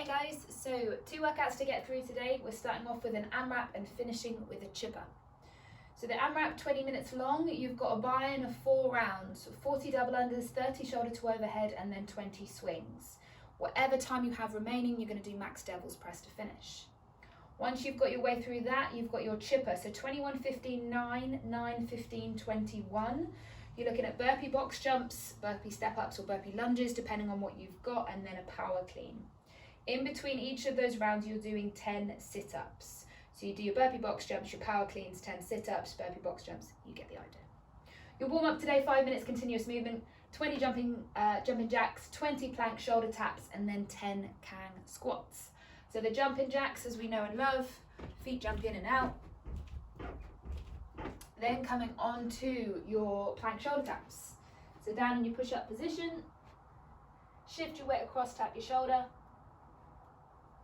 Hey guys, so 2 workouts to get through today. We're starting off with an AMRAP and finishing with a chipper. So the AMRAP, 20 minutes long, you've got a buy-in of 4 rounds, 40 double unders, 30 shoulder to overhead, and then 20 swings. Whatever time you have remaining, you're going to do max devil's press to finish. Once you've got your way through that, you've got your chipper. So 21, 15, 9, 9, 15, 21. You're looking at burpee box jumps, burpee step-ups or burpee lunges, depending on what you've got, and then a power clean. In between each of those rounds, you're doing 10 sit-ups. So you do your burpee box jumps, your power cleans, 10 sit-ups, burpee box jumps, you get the idea. Your warm-up today, 5 minutes continuous movement, 20 jumping jacks, 20 plank shoulder taps, and then 10 Kang squats. So the jumping jacks, as we know and love, feet jump in and out. Then coming on to your plank shoulder taps. So down in your push-up position, shift your weight across, tap your shoulder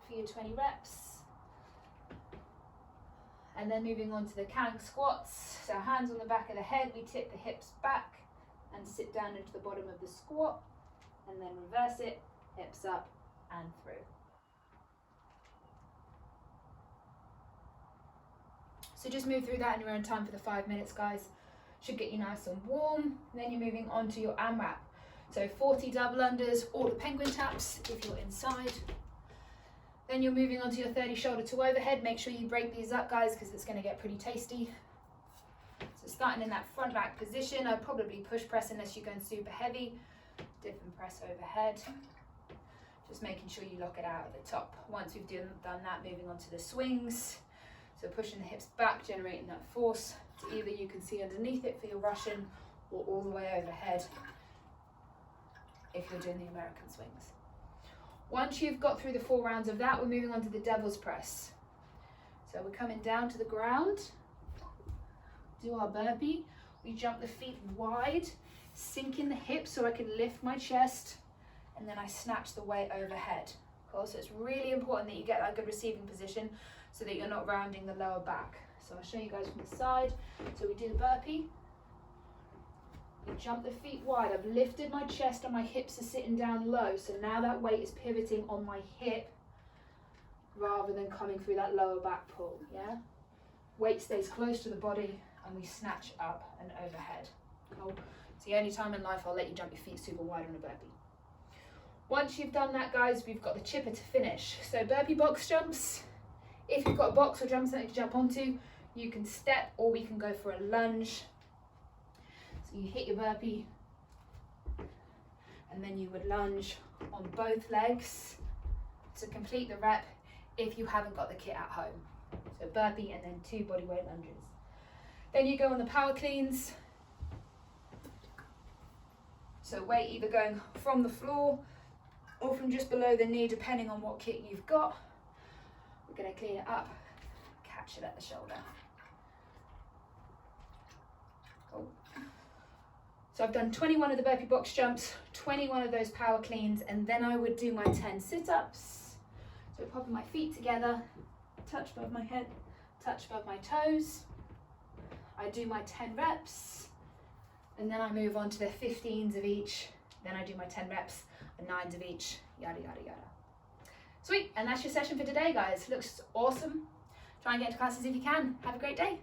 for your 20 reps. And then moving on to the Kang squats. So hands on the back of the head, we tip the hips back and sit down into the bottom of the squat, and then reverse it, hips up and through. So just move through that in your own time for the 5 minutes, guys. Should get you nice and warm. And then you're moving on to your AMRAP. So 40 double unders or the penguin taps if you're inside. Then you're moving on to your 30 shoulder to overhead. Make sure you break these up, guys, because it's going to get pretty tasty. So starting in that front rack position, I'd probably push press unless you're going super heavy. Dip and press overhead. Just making sure you lock it out at the top. Once we've done that, moving on to the swings. So pushing the hips back, generating that force. So either you can see underneath it for your Russian or all the way overhead if you're doing the American swings. Once you've got through the 4 rounds of that, we're moving on to the devil's press. So we're coming down to the ground, do our burpee. We jump the feet wide, sink in the hips so I can lift my chest, and then I snatch the weight overhead. Cool? So it's really important that you get that good receiving position so that you're not rounding the lower back. So I'll show you guys from the side. So we do the burpee. We jump the feet wide. I've lifted my chest and my hips are sitting down low. So now that weight is pivoting on my hip rather than coming through that lower back pull, yeah? Weight stays close to the body and we snatch up and overhead. Cool? It's the only time in life I'll let you jump your feet super wide on a burpee. Once you've done that, guys, we've got the chipper to finish. So burpee box jumps. If you've got a box or something to jump onto, you can step or we can go for a lunge. So you hit your burpee and then you would lunge on both legs to complete the rep if you haven't got the kit at home. So burpee and then 2 bodyweight lunges. Then you go on the power cleans. So weight either going from the floor or from just below the knee, depending on what kit you've got. We're going to clean it up, catch it at the shoulder. Cool. So I've done 21 of the burpee box jumps, 21 of those power cleans, and then I would do my 10 sit-ups. So popping my feet together, touch above my head, touch above my toes. I do my 10 reps, and then I move on to the 15s of each. Then I do my 10 reps and 9s of each, yada, yada, yada. Sweet, and that's your session for today, guys. Looks awesome. Try and get into classes if you can. Have a great day.